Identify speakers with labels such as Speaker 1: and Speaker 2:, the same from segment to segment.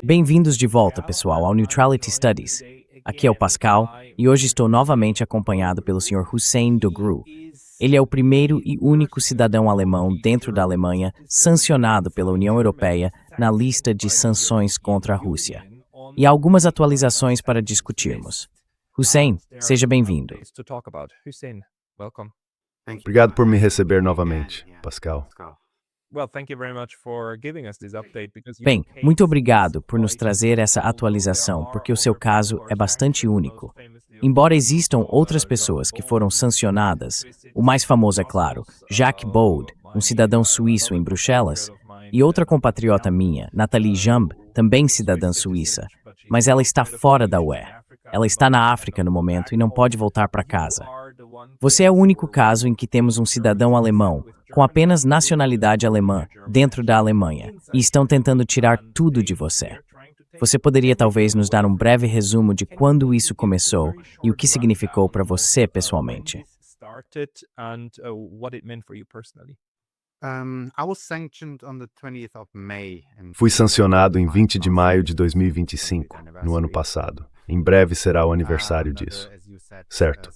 Speaker 1: Bem-vindos de volta, pessoal, ao Neutrality Studies. Aqui é o Pascal, e hoje estou novamente acompanhado pelo Sr. Hussein Dogru. Ele é o primeiro e único cidadão alemão dentro da Alemanha sancionado pela União Europeia na lista de sanções contra a Rússia. E há algumas atualizações para discutirmos. Hussein, seja bem-vindo.
Speaker 2: Obrigado por me receber novamente, Pascal.
Speaker 1: Bem, muito obrigado por nos trazer essa atualização, porque o seu caso é bastante único. Embora existam outras pessoas que foram sancionadas, o mais famoso é claro, Jacques Bode, um cidadão suíço em Bruxelas, e outra compatriota minha, Nathalie Jamb, também cidadã suíça, mas ela está fora da UE. Ela está na África no momento e não pode voltar para casa. Você é o único caso em que temos um cidadão alemão, com apenas nacionalidade alemã, dentro da Alemanha, e estão tentando tirar tudo de você. Você poderia talvez nos dar um breve resumo de quando isso começou e o que significou para você pessoalmente?
Speaker 2: Fui sancionado em 20 de maio de 2025, no ano passado. Em breve será o aniversário disso. Certo.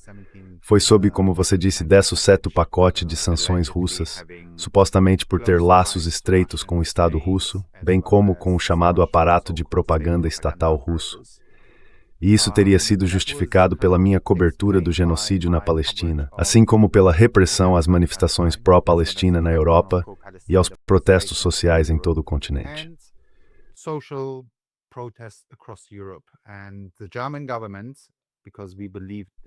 Speaker 2: Foi sob, como você disse, 17º pacote de sanções russas, supostamente por ter laços estreitos com o Estado russo, bem como com o chamado aparato de propaganda estatal russo. E isso teria sido justificado pela minha cobertura do genocídio na Palestina, assim como pela repressão às manifestações pró-Palestina na Europa e aos protestos sociais em todo o continente.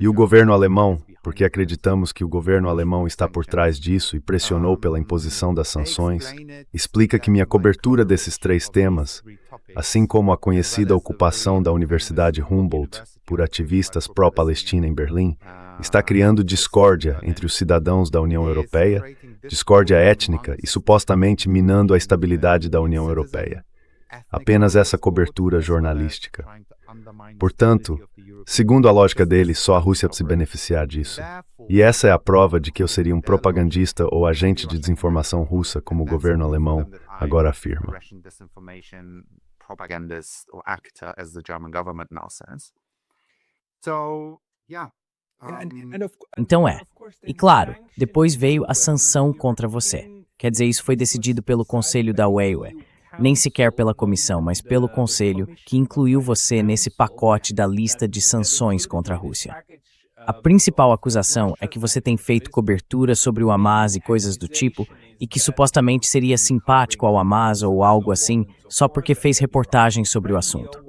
Speaker 2: E o governo alemão, porque acreditamos que o governo alemão está por trás disso e pressionou pela imposição das sanções, explica que minha cobertura desses três temas, assim como a conhecida ocupação da Universidade Humboldt por ativistas pró-Palestina em Berlim, está criando discórdia entre os cidadãos da União Europeia, discórdia étnica e supostamente minando a estabilidade da União Europeia. Apenas essa cobertura jornalística. Portanto, segundo a lógica dele, só a Rússia se beneficiar disso. E essa é a prova de que eu seria um propagandista ou agente de desinformação russa, como o governo alemão agora afirma.
Speaker 1: Então e claro, depois veio a sanção contra você. Quer dizer, isso foi decidido pelo Conselho da UE. Nem sequer pela comissão, mas pelo Conselho, que incluiu você nesse pacote da lista de sanções contra a Rússia. A principal acusação é que você tem feito cobertura sobre o Hamas e coisas do tipo, e que supostamente seria simpático ao Hamas ou algo assim, só porque fez reportagens sobre o assunto.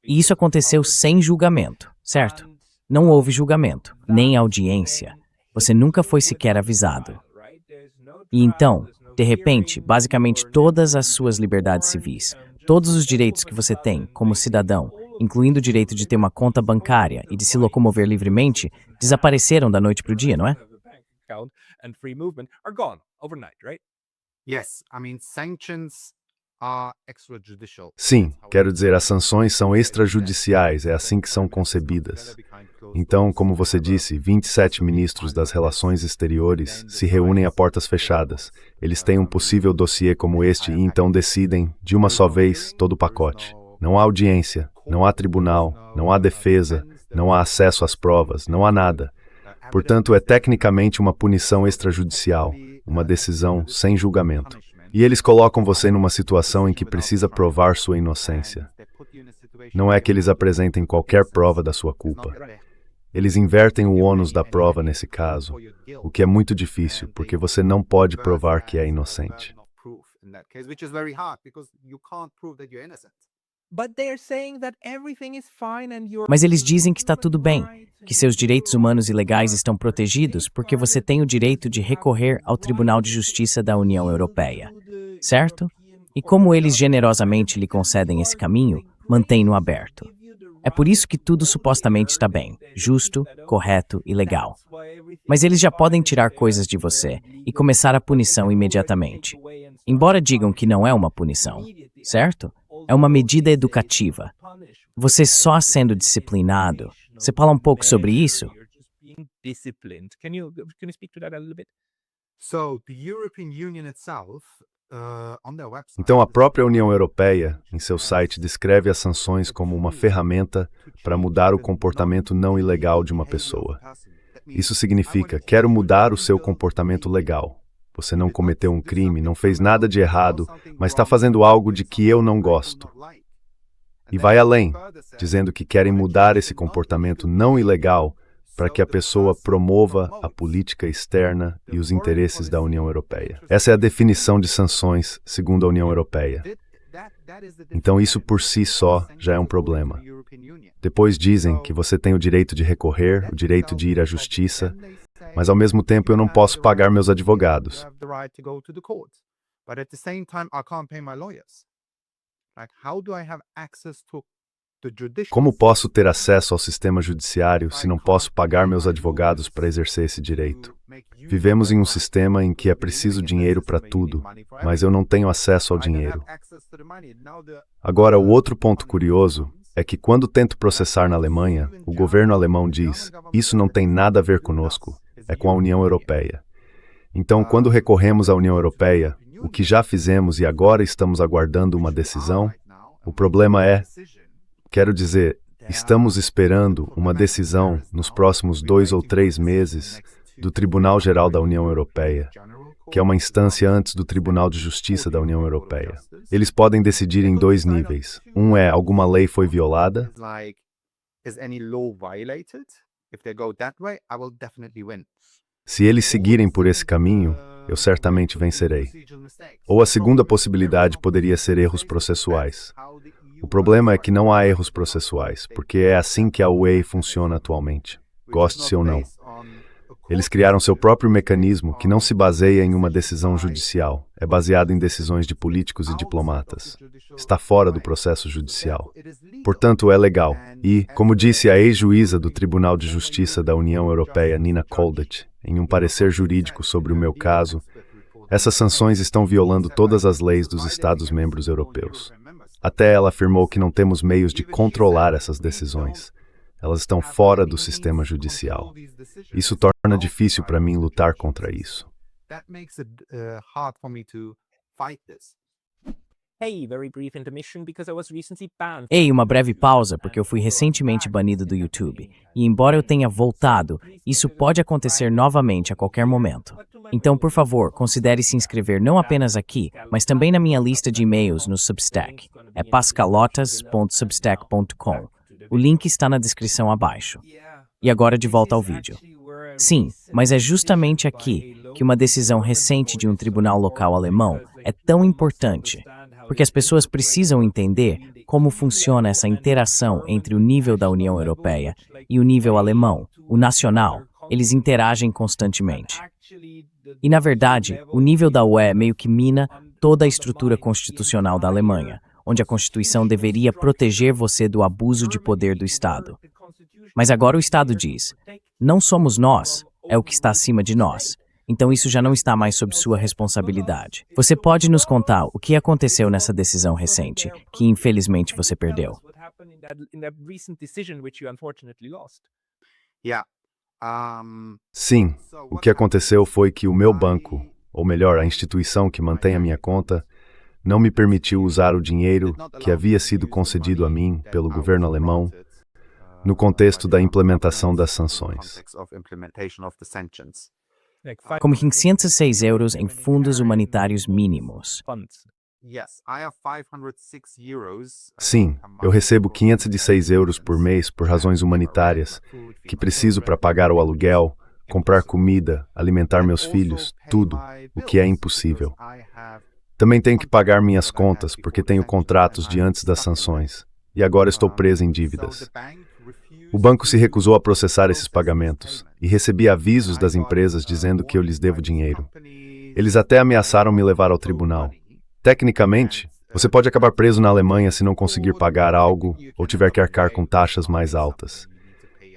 Speaker 1: E isso aconteceu sem julgamento, certo? Não houve julgamento, nem audiência. Você nunca foi sequer avisado. E então, de repente, basicamente todas as suas liberdades civis, todos os direitos que você tem como cidadão, incluindo o direito de ter uma conta bancária e de se locomover livremente, desapareceram da noite para o dia, não é?
Speaker 2: Sim, quero dizer, as sanções são extrajudiciais, é assim que são concebidas. Então, como você disse, 27 ministros das Relações Exteriores se reúnem a portas fechadas. Eles têm um possível dossiê como este e então decidem, de uma só vez, todo o pacote. Não há audiência, não há tribunal, não há defesa, não há acesso às provas, não há nada. Portanto, é tecnicamente uma punição extrajudicial, uma decisão sem julgamento. E eles colocam você numa situação em que precisa provar sua inocência. Não é que eles apresentem qualquer prova da sua culpa. Eles invertem o ônus da prova nesse caso, o que é muito difícil, porque você não pode provar que é inocente.
Speaker 1: Mas eles dizem que está tudo bem, que seus direitos humanos e legais estão protegidos porque você tem o direito de recorrer ao Tribunal de Justiça da União Europeia, certo? E como eles generosamente lhe concedem esse caminho, mantêm-no aberto. É por isso que tudo supostamente está bem, justo, correto e legal. Mas eles já podem tirar coisas de você e começar a punição imediatamente. Embora digam que não é uma punição, certo? É uma medida educativa. Você só sendo disciplinado. Você fala um pouco sobre isso?
Speaker 2: Então, a própria União Europeia, em seu site, descreve as sanções como uma ferramenta para mudar o comportamento não ilegal de uma pessoa. Isso significa, quero mudar o seu comportamento legal. Você não cometeu um crime, não fez nada de errado, mas está fazendo algo de que eu não gosto. E vai além, dizendo que querem mudar esse comportamento não ilegal para que a pessoa promova a política externa e os interesses da União Europeia. Essa é a definição de sanções, segundo a União Europeia. Então, isso por si só já é um problema. Depois dizem que você tem o direito de recorrer, o direito de ir à justiça, mas ao mesmo tempo eu não posso pagar meus advogados. Como posso ter acesso ao sistema judiciário se não posso pagar meus advogados para exercer esse direito? Vivemos em um sistema em que é preciso dinheiro para tudo, mas eu não tenho acesso ao dinheiro. Agora, o outro ponto curioso é que quando tento processar na Alemanha, o governo alemão diz, isso não tem nada a ver conosco, é com a União Europeia. Então, quando recorremos à União Europeia, o que já fizemos e agora estamos aguardando uma decisão, o problema é, quero dizer, estamos esperando uma decisão nos próximos 2 ou 3 meses do Tribunal Geral da União Europeia, que é uma instância antes do Tribunal de Justiça da União Europeia. Eles podem decidir em 2 níveis. Um é, alguma lei foi violada? Se eles seguirem por esse caminho, eu certamente vencerei. Ou a segunda possibilidade poderia ser erros processuais. O problema é que não há erros processuais, porque é assim que a UE funciona atualmente, goste-se ou não. Eles criaram seu próprio mecanismo que não se baseia em uma decisão judicial, é baseado em decisões de políticos e diplomatas. Está fora do processo judicial. Portanto, é legal. E, como disse a ex-juíza do Tribunal de Justiça da União Europeia, Nina Koldet, em um parecer jurídico sobre o meu caso, essas sanções estão violando todas as leis dos Estados-membros europeus. Até ela afirmou que não temos meios de controlar essas decisões. Elas estão fora do sistema judicial. Isso torna difícil para mim lutar contra isso.
Speaker 1: Ei, uma breve pausa, porque eu fui recentemente banido do YouTube. E embora eu tenha voltado, isso pode acontecer novamente a qualquer momento. Então, por favor, considere se inscrever não apenas aqui, mas também na minha lista de e-mails no Substack. É pascalotas.substack.com. O link está na descrição abaixo. E agora de volta ao vídeo. Sim, mas é justamente aqui que uma decisão recente de um tribunal local alemão é tão importante, porque as pessoas precisam entender como funciona essa interação entre o nível da União Europeia e o nível alemão, o nacional. Eles interagem constantemente. E, na verdade, o nível da UE meio que mina toda a estrutura constitucional da Alemanha, onde a Constituição deveria proteger você do abuso de poder do Estado. Mas agora o Estado diz, não somos nós, é o que está acima de nós. Então isso já não está mais sob sua responsabilidade. Você pode nos contar o que aconteceu nessa decisão recente, que infelizmente você perdeu?
Speaker 2: Sim, o que aconteceu foi que o meu banco, ou melhor, a instituição que mantém a minha conta, não me permitiu usar o dinheiro que havia sido concedido a mim pelo governo alemão no contexto da implementação das sanções.
Speaker 1: Como 506 euros em fundos humanitários mínimos.
Speaker 2: Sim, eu recebo 506 euros por mês por razões humanitárias, que preciso para pagar o aluguel, comprar comida, alimentar meus filhos, tudo, o que é impossível. Também tenho que pagar minhas contas, porque tenho contratos de antes das sanções, e agora estou preso em dívidas. O banco se recusou a processar esses pagamentos, e recebi avisos das empresas dizendo que eu lhes devo dinheiro. Eles até ameaçaram me levar ao tribunal. Tecnicamente, você pode acabar preso na Alemanha se não conseguir pagar algo ou tiver que arcar com taxas mais altas.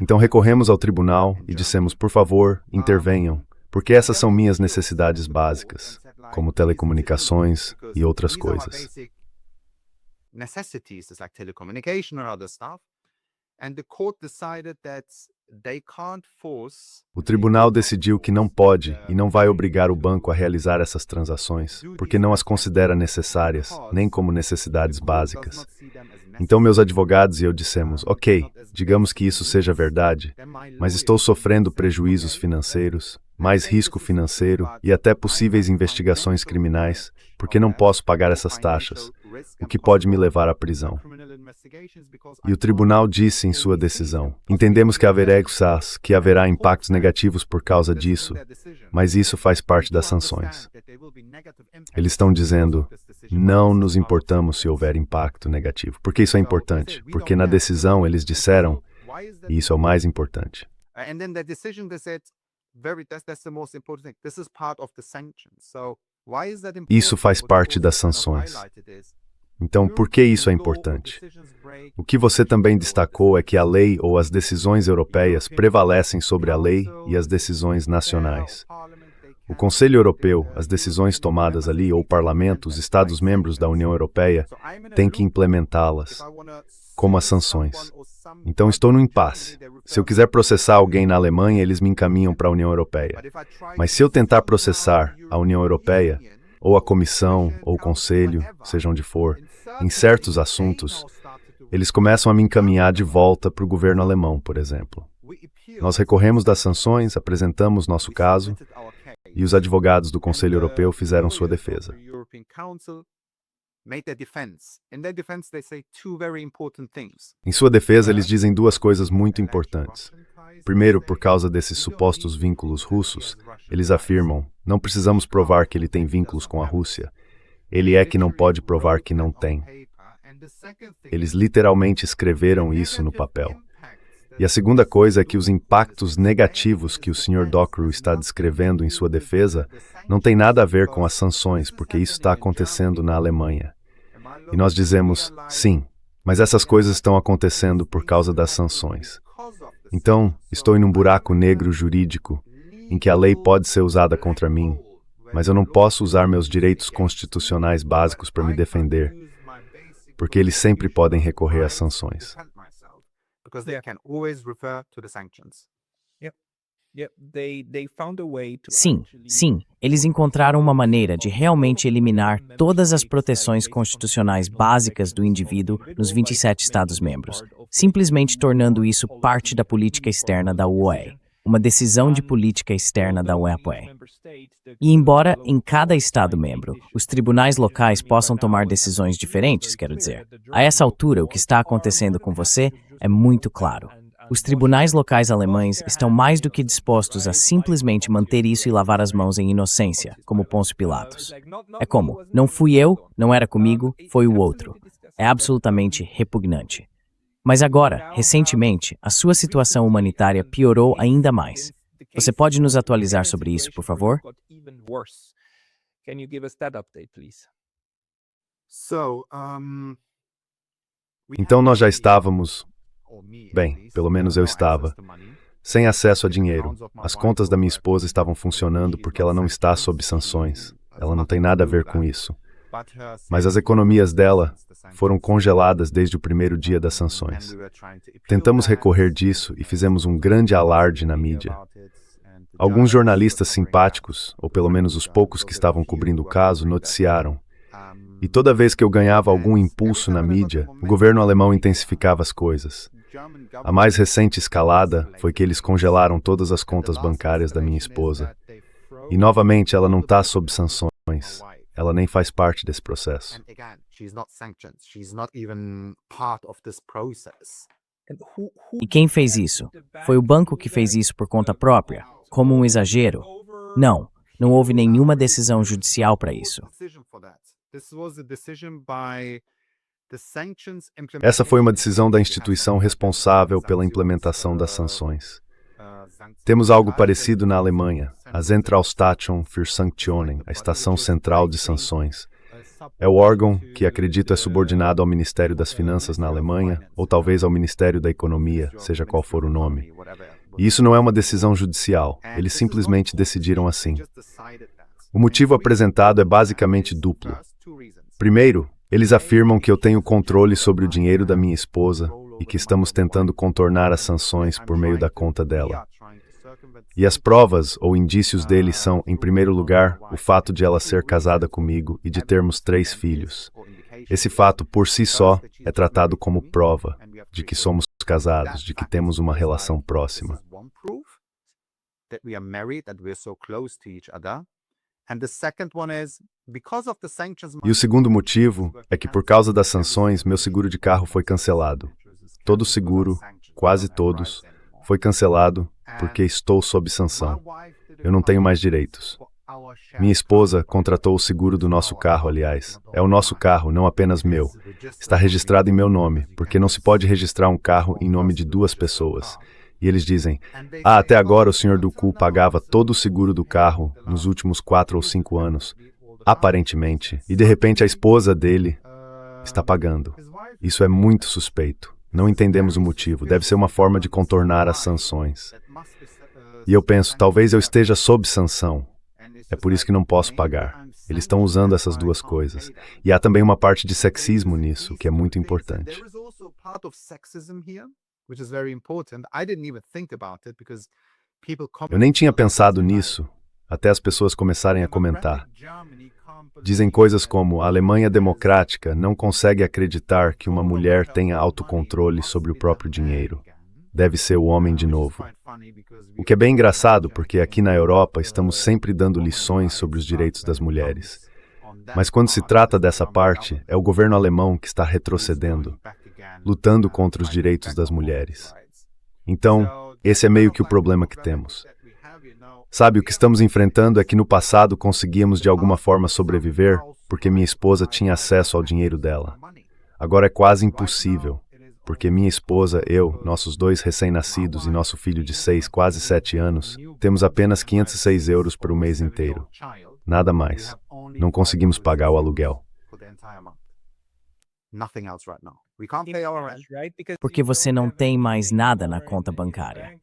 Speaker 2: Então recorremos ao tribunal e dissemos, por favor, intervenham, porque essas são minhas necessidades básicas, como telecomunicações e outras coisas. O tribunal decidiu que não pode e não vai obrigar o banco a realizar essas transações, porque não as considera necessárias, nem como necessidades básicas. Então meus advogados e eu dissemos, ok, digamos que isso seja verdade, mas estou sofrendo prejuízos financeiros, mais risco financeiro e até possíveis investigações criminais, porque não posso pagar essas taxas, o que pode me levar à prisão. E o tribunal disse em sua decisão, entendemos que haverá impactos negativos por causa disso, mas isso faz parte das sanções. Eles estão dizendo, não nos importamos se houver impacto negativo. Por que isso é importante? Porque na decisão eles disseram, e isso é o mais importante. Isso faz parte das sanções. Então, por que isso é importante? O que você também destacou é que a lei ou as decisões europeias prevalecem sobre a lei e as decisões nacionais. O Conselho Europeu, as decisões tomadas ali, ou o Parlamento, os Estados-membros da União Europeia, têm que implementá-las, como as sanções. Então, estou no impasse. Se eu quiser processar alguém na Alemanha, eles me encaminham para a União Europeia. Mas se eu tentar processar a União Europeia, ou a Comissão, ou o Conselho, seja onde for, em certos assuntos, eles começam a me encaminhar de volta para o governo alemão, por exemplo. Nós recorremos das sanções, apresentamos nosso caso, e os advogados do Conselho Europeu fizeram sua defesa. Em sua defesa, eles dizem duas coisas muito importantes. Primeiro, por causa desses supostos vínculos russos, eles afirmam, não precisamos provar que ele tem vínculos com a Rússia. Ele é que não pode provar que não tem. Eles literalmente escreveram isso no papel. E a segunda coisa é que os impactos negativos que o Sr. Dockerow está descrevendo em sua defesa não tem nada a ver com as sanções, porque isso está acontecendo na Alemanha. E nós dizemos, sim, mas essas coisas estão acontecendo por causa das sanções. Então, estou em um buraco negro jurídico, em que a lei pode ser usada contra mim, mas eu não posso usar meus direitos constitucionais básicos para me defender, porque eles sempre podem recorrer às sanções.
Speaker 1: Sim, eles encontraram uma maneira de realmente eliminar todas as proteções constitucionais básicas do indivíduo nos 27 Estados-membros, simplesmente tornando isso parte da política externa da UE, uma decisão de política externa da UE. E embora em cada Estado-membro os tribunais locais possam tomar decisões diferentes, quero dizer, a essa altura o que está acontecendo com você é muito claro. Os tribunais locais alemães estão mais do que dispostos a simplesmente manter isso e lavar as mãos em inocência, como Pôncio Pilatos. É como, não fui eu, não era comigo, foi o outro. É absolutamente repugnante. Mas agora, recentemente, a sua situação humanitária piorou ainda mais. Você pode nos atualizar sobre isso, por favor?
Speaker 2: Então nós já estávamos, bem, pelo menos eu estava, sem acesso a dinheiro. As contas da minha esposa estavam funcionando porque ela não está sob sanções. Ela não tem nada a ver com isso. Mas as economias dela foram congeladas desde o primeiro dia das sanções. Tentamos recorrer disso e fizemos um grande alarde na mídia. Alguns jornalistas simpáticos, ou pelo menos os poucos que estavam cobrindo o caso, noticiaram. E toda vez que eu ganhava algum impulso na mídia, o governo alemão intensificava as coisas. A mais recente escalada foi que eles congelaram todas as contas bancárias da minha esposa. E novamente ela não está sob sanções. Ela nem faz parte desse processo.
Speaker 1: E quem fez isso? Foi o banco que fez isso por conta própria? Como um exagero? Não houve nenhuma decisão judicial para isso.
Speaker 2: Essa foi uma decisão da instituição responsável pela implementação das sanções. Temos algo parecido na Alemanha, a Zentralstation für Sanktionen, a Estação Central de Sanções. É o órgão que, acredito, é subordinado ao Ministério das Finanças na Alemanha, ou talvez ao Ministério da Economia, seja qual for o nome. E isso não é uma decisão judicial, eles simplesmente decidiram assim. O motivo apresentado é basicamente duplo. Primeiro, eles afirmam que eu tenho controle sobre o dinheiro da minha esposa, e que estamos tentando contornar as sanções por meio da conta dela. E as provas ou indícios dele são, em primeiro lugar, o fato de ela ser casada comigo e de termos 3 filhos. Esse fato, por si só, é tratado como prova de que somos casados, de que temos uma relação próxima. E o segundo motivo é que, por causa das sanções, meu seguro de carro foi cancelado. Todo seguro, quase todos, foi cancelado porque estou sob sanção. Eu não tenho mais direitos. Minha esposa contratou o seguro do nosso carro, aliás. É o nosso carro, não apenas meu. Está registrado em meu nome, porque não se pode registrar um carro em nome de 2 pessoas. E eles dizem, até agora o Sr. Duku pagava todo o seguro do carro nos últimos 4 ou 5 anos, aparentemente, e de repente a esposa dele está pagando. Isso é muito suspeito. Não entendemos o motivo. Deve ser uma forma de contornar as sanções. E eu penso, talvez eu esteja sob sanção. É por isso que não posso pagar. Eles estão usando essas 2 coisas. E há também uma parte de sexismo nisso, que é muito importante. Eu nem tinha pensado nisso, até as pessoas começarem a comentar. Dizem coisas como, a Alemanha democrática não consegue acreditar que uma mulher tenha autocontrole sobre o próprio dinheiro. Deve ser o homem de novo. O que é bem engraçado, porque aqui na Europa estamos sempre dando lições sobre os direitos das mulheres. Mas quando se trata dessa parte, é o governo alemão que está retrocedendo, lutando contra os direitos das mulheres. Então, esse é meio que o problema que temos. Sabe, o que estamos enfrentando é que no passado conseguíamos de alguma forma sobreviver porque minha esposa tinha acesso ao dinheiro dela. Agora é quase impossível. Porque minha esposa, eu, nossos 2 recém-nascidos e nosso filho de 6, quase 7 anos, temos apenas 506 euros por um mês inteiro. Nada mais. Não conseguimos pagar o aluguel.
Speaker 1: Porque você não tem mais nada na conta bancária.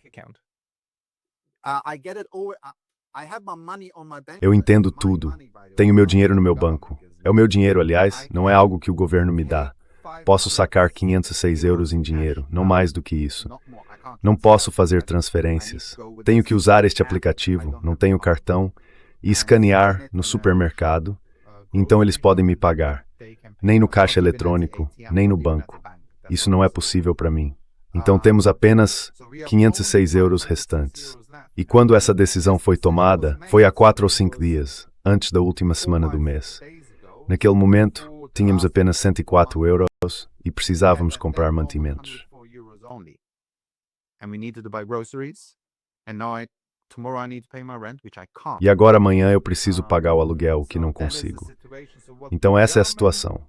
Speaker 2: Eu entendo tudo. Tenho meu dinheiro no meu banco. É o meu dinheiro, aliás, não é algo que o governo me dá. Posso sacar 506 euros em dinheiro, não mais do que isso. Não posso fazer transferências. Tenho que usar este aplicativo, não tenho cartão, e escanear no supermercado, então eles podem me pagar. Nem no caixa eletrônico, nem no banco. Isso não é possível para mim. Então temos apenas 506 euros restantes. E quando essa decisão foi tomada, foi há 4 ou 5 dias, antes da última semana do mês. Naquele momento, tínhamos apenas 104 euros e precisávamos comprar mantimentos. E agora amanhã eu preciso pagar o aluguel, o que não consigo. Então essa é a situação.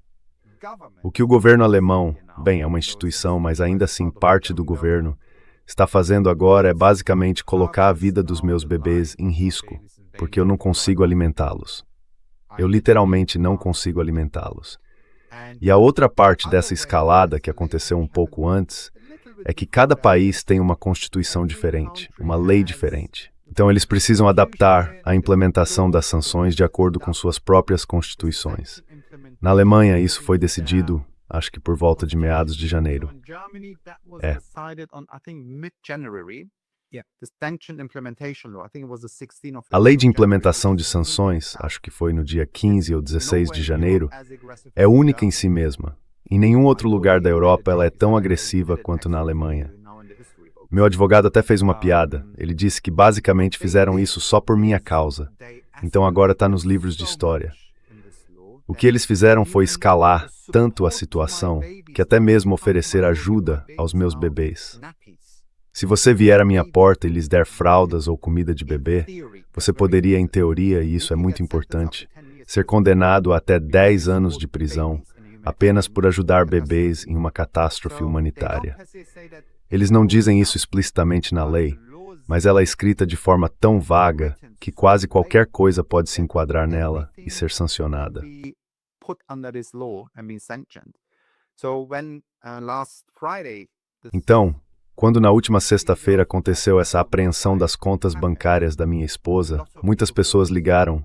Speaker 2: O que o governo alemão, bem, é uma instituição, mas ainda assim parte do governo, está fazendo agora é basicamente colocar a vida dos meus bebês em risco, porque eu não consigo alimentá-los. Eu literalmente não consigo alimentá-los. E a outra parte dessa escalada que aconteceu um pouco antes é que cada país tem uma constituição diferente, uma lei diferente. Então eles precisam adaptar a implementação das sanções de acordo com suas próprias constituições. Na Alemanha isso foi decidido, acho que por volta de meados de janeiro. A lei de implementação de sanções, acho que foi no dia 15 ou 16 de janeiro, é única em si mesma. Em nenhum outro lugar da Europa ela é tão agressiva quanto na Alemanha. Meu advogado até fez uma piada. Ele disse que basicamente fizeram isso só por minha causa. Então agora está nos livros de história. O que eles fizeram foi escalar tanto a situação que até mesmo oferecer ajuda aos meus bebês. Se você vier à minha porta e lhes der fraldas ou comida de bebê, você poderia, em teoria, e isso é muito importante, ser condenado a até 10 anos de prisão apenas por ajudar bebês em uma catástrofe humanitária. Eles não dizem isso explicitamente na lei, mas ela é escrita de forma tão vaga que quase qualquer coisa pode se enquadrar nela e ser sancionada. Então, quando na última sexta-feira aconteceu essa apreensão das contas bancárias da minha esposa, muitas pessoas ligaram,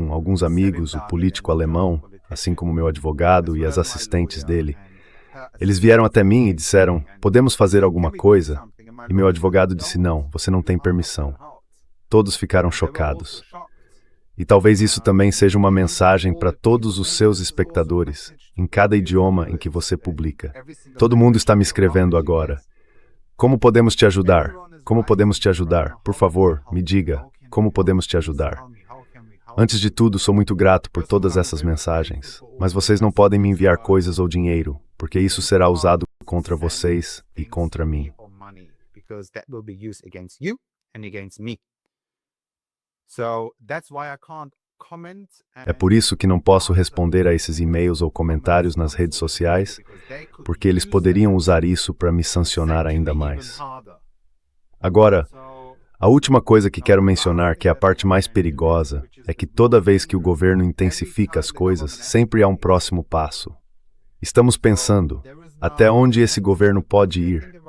Speaker 2: alguns amigos, o político alemão, assim como meu advogado e as assistentes dele, Eles vieram até mim e disseram, podemos fazer alguma coisa? E meu advogado disse, não, você não tem permissão. Todos ficaram chocados. E talvez isso também seja uma mensagem para todos os seus espectadores, em cada idioma em que você publica. Todo mundo está me escrevendo agora. Como podemos te ajudar? Como podemos te ajudar? Por favor, me diga, como podemos te ajudar? Antes de tudo, sou muito grato por todas essas mensagens, mas vocês não podem me enviar coisas ou dinheiro, porque isso será usado contra vocês e contra mim. É por isso que não posso responder a esses e-mails ou comentários nas redes sociais, porque eles poderiam usar isso para me sancionar ainda mais. Agora, a última coisa que quero mencionar, que é a parte mais perigosa, é que toda vez que o governo intensifica as coisas, sempre há um próximo passo. Estamos pensando, até onde esse governo pode ir?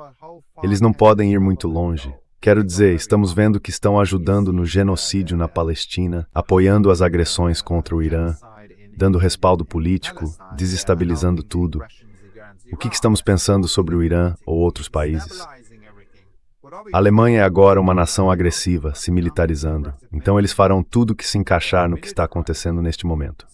Speaker 2: Eles não podem ir muito longe. Quero dizer, estamos vendo que estão ajudando no genocídio na Palestina, apoiando as agressões contra o Irã, dando respaldo político, desestabilizando tudo. O que estamos pensando sobre o Irã ou outros países? A Alemanha é agora uma nação agressiva, se militarizando. Então eles farão tudo que se encaixar no que está acontecendo neste momento.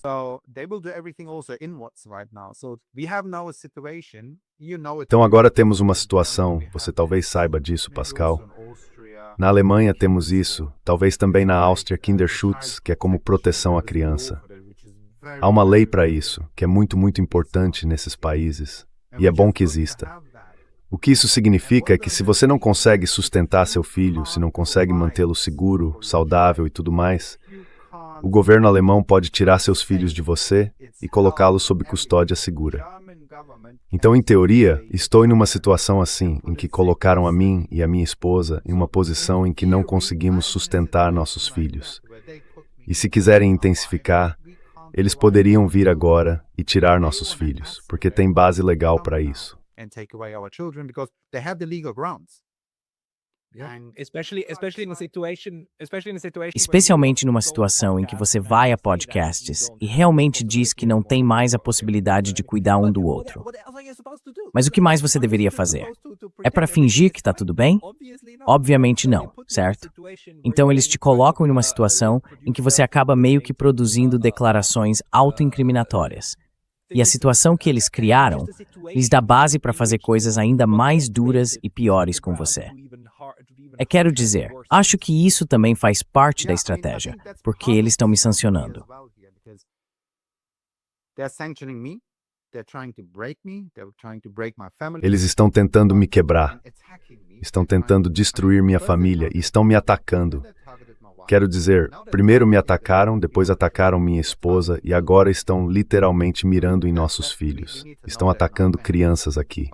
Speaker 2: Então agora temos uma situação, você talvez saiba disso, Pascal. Na Alemanha temos isso, talvez também na Áustria, Kinderschutz, que é como proteção à criança. Há uma lei para isso, que é muito, muito importante nesses países, e é bom que exista. O que isso significa é que se você não consegue sustentar seu filho, se não consegue mantê-lo seguro, saudável e tudo mais, o governo alemão pode tirar seus filhos de você e colocá-los sob custódia segura. Então, em teoria, estou em uma situação assim, em que colocaram a mim e a minha esposa em uma posição em que não conseguimos sustentar nossos filhos. E se quiserem intensificar, eles poderiam vir agora e tirar nossos filhos, porque tem base legal para isso.
Speaker 1: Especialmente numa situação em que você vai a podcasts e realmente diz que não tem mais a possibilidade de cuidar um do outro. Mas o que mais você deveria fazer? É para fingir que está tudo bem? Obviamente não, certo? Então eles te colocam em uma situação em que você acaba meio que produzindo declarações autoincriminatórias. E a situação que eles criaram lhes dá base para fazer coisas ainda mais duras e piores com você. Quero dizer, acho que isso também faz parte da estratégia, porque eles estão me sancionando.
Speaker 2: Eles estão tentando me quebrar, estão tentando destruir minha família e estão me atacando. Quero dizer, primeiro me atacaram, depois atacaram minha esposa e agora estão literalmente mirando em nossos filhos. Estão atacando crianças aqui.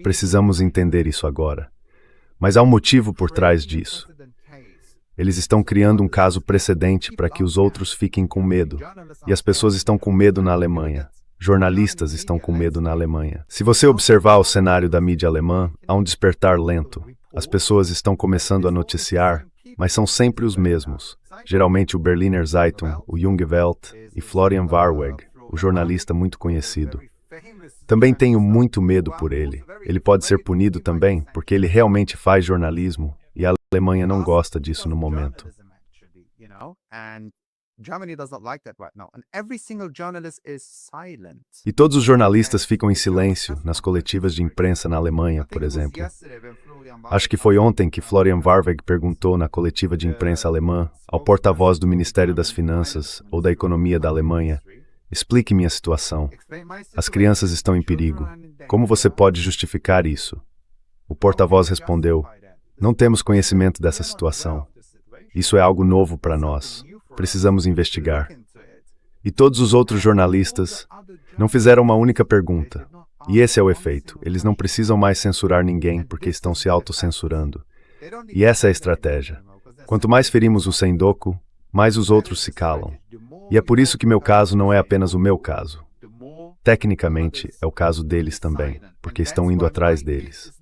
Speaker 2: Precisamos entender isso agora. Mas há um motivo por trás disso. Eles estão criando um caso precedente para que os outros fiquem com medo. E as pessoas estão com medo na Alemanha. Jornalistas estão com medo na Alemanha. Se você observar o cenário da mídia alemã, há um despertar lento. As pessoas estão começando a noticiar, mas são sempre os mesmos. Geralmente o Berliner Zeitung, o Junge Welt e Florian Warweg, o jornalista muito conhecido. Também tenho muito medo por ele. Ele pode ser punido também, porque ele realmente faz jornalismo, e a Alemanha não gosta disso no momento. E todos os jornalistas ficam em silêncio nas coletivas de imprensa na Alemanha, por exemplo. Acho que foi ontem que Florian Warweg perguntou na coletiva de imprensa alemã ao porta-voz do Ministério das Finanças ou da Economia da Alemanha: explique minha situação. As crianças estão em perigo. Como você pode justificar isso? O porta-voz respondeu: não temos conhecimento dessa situação. Isso é algo novo para nós. Precisamos investigar. E todos os outros jornalistas não fizeram uma única pergunta. E esse é o efeito. Eles não precisam mais censurar ninguém porque estão se autocensurando. E essa é a estratégia. Quanto mais ferimos o Sendoku, mais os outros se calam. E é por isso que meu caso não é apenas o meu caso. Tecnicamente, é o caso deles também, porque estão indo atrás deles.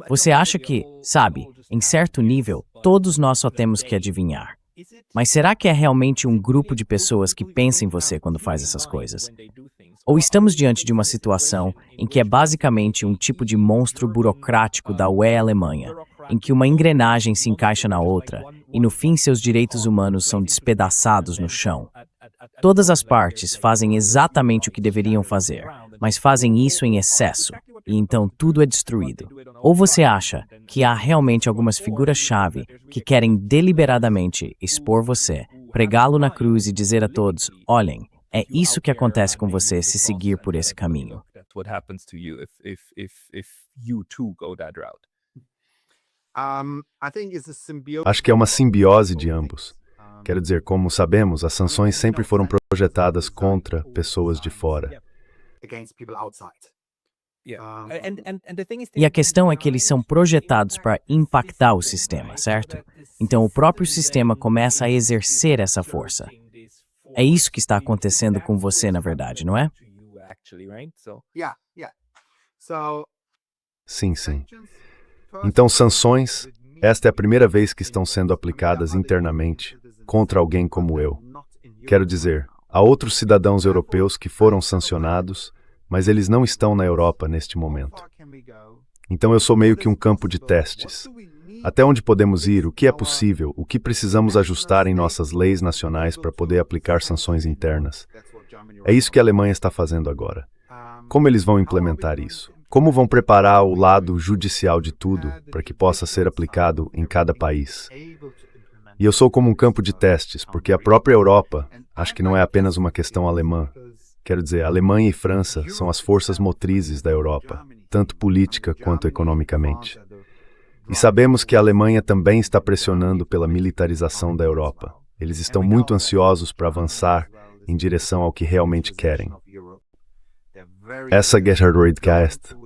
Speaker 1: Você acha que, sabe, em certo nível, todos nós só temos que adivinhar. Mas será que é realmente um grupo de pessoas que pensa em você quando faz essas coisas? Ou estamos diante de uma situação em que é basicamente um tipo de monstro burocrático da UE Alemanha, em que uma engrenagem se encaixa na outra e no fim seus direitos humanos são despedaçados no chão? Todas as partes fazem exatamente o que deveriam fazer, mas fazem isso em excesso, e então tudo é destruído. Ou você acha que há realmente algumas figuras-chave que querem deliberadamente expor você, pregá-lo na cruz e dizer a todos, olhem, é isso que acontece com você se seguir por esse caminho.
Speaker 2: Acho que é uma simbiose de ambos. Quero dizer, como sabemos, as sanções sempre foram projetadas contra pessoas de fora.
Speaker 1: E a questão é que eles são projetados para impactar o sistema, certo? Então o próprio sistema começa a exercer essa força. É isso que está acontecendo com você, na verdade, não é?
Speaker 2: Sim, sim. Então, sanções, esta é a primeira vez que estão sendo aplicadas internamente contra alguém como eu. Quero dizer, há outros cidadãos europeus que foram sancionados, mas eles não estão na Europa neste momento. Então eu sou meio que um campo de testes. Até onde podemos ir, o que é possível, o que precisamos ajustar em nossas leis nacionais para poder aplicar sanções internas. É isso que a Alemanha está fazendo agora. Como eles vão implementar isso? Como vão preparar o lado judicial de tudo para que possa ser aplicado em cada país? E eu sou como um campo de testes, porque a própria Europa, acho que não é apenas uma questão alemã. Quero dizer, Alemanha e França são as forças motrizes da Europa, tanto política quanto economicamente. E sabemos que a Alemanha também está pressionando pela militarização da Europa. Eles estão muito ansiosos para avançar em direção ao que realmente querem. Essa Gerhardcast.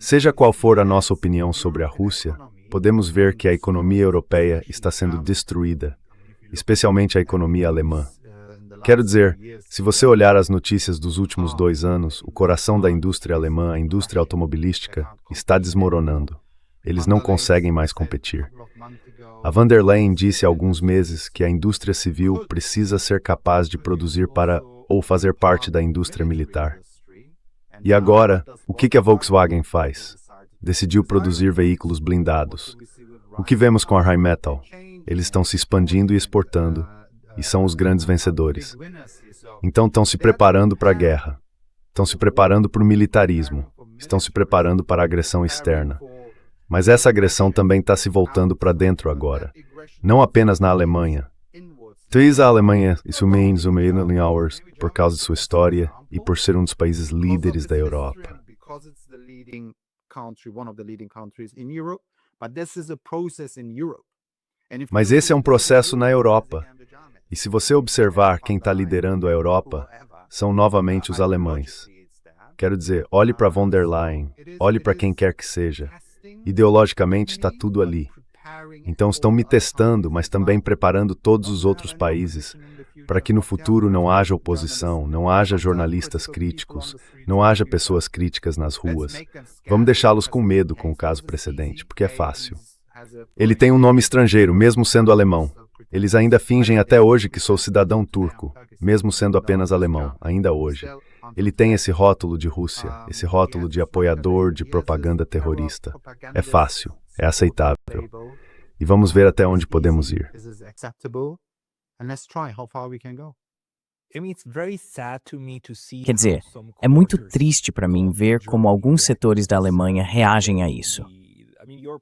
Speaker 2: Seja qual for a nossa opinião sobre a Rússia, podemos ver que a economia europeia está sendo destruída, especialmente a economia alemã. Quero dizer, se você olhar as notícias dos últimos 2 anos, o coração da indústria alemã, a indústria automobilística, está desmoronando. Eles não conseguem mais competir. A Van der Leyen disse há alguns meses que a indústria civil precisa ser capaz de produzir para ou fazer parte da indústria militar. E agora, o que a Volkswagen faz? Decidiu produzir veículos blindados. O que vemos com a Rheinmetall? Eles estão se expandindo e exportando, e são os grandes vencedores. Então estão se preparando para a guerra. Estão se preparando para o militarismo. Estão se preparando para a agressão externa. Mas essa agressão também está se voltando para dentro agora. Não apenas na Alemanha. Talvez a Alemanha means hours por causa de sua história e por ser um dos países líderes da Europa. Mas esse é um processo na Europa. E se você observar quem está liderando a Europa, são novamente os alemães. Quero dizer, olhe para von der Leyen, olhe para quem quer que seja. Ideologicamente está tudo ali. Então estão me testando, mas também preparando todos os outros países para que no futuro não haja oposição, não haja jornalistas críticos, não haja pessoas críticas nas ruas. Vamos deixá-los com medo com o caso precedente, porque é fácil. Ele tem um nome estrangeiro, mesmo sendo alemão. Eles ainda fingem até hoje que sou cidadão turco, mesmo sendo apenas alemão, ainda hoje. Ele tem esse rótulo de Rússia, esse rótulo de apoiador de propaganda terrorista. É fácil, é aceitável. E vamos ver até onde podemos ir.
Speaker 1: Quer dizer, é muito triste para mim ver como alguns setores da Alemanha reagem a isso.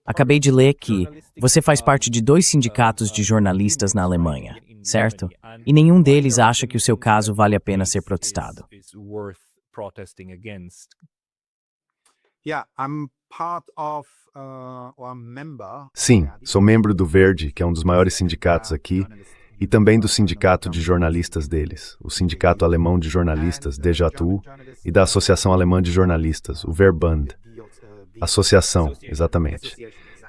Speaker 1: Acabei de ler que você faz parte de 2 sindicatos de jornalistas na Alemanha, certo? E nenhum deles acha que o seu caso vale a pena ser protestado.
Speaker 2: Sim, sou membro do Verde, que é um dos maiores sindicatos aqui, e também do sindicato de jornalistas deles, o Sindicato Alemão de Jornalistas, DJU, e da Associação Alemã de Jornalistas, o Verband. Associação, exatamente.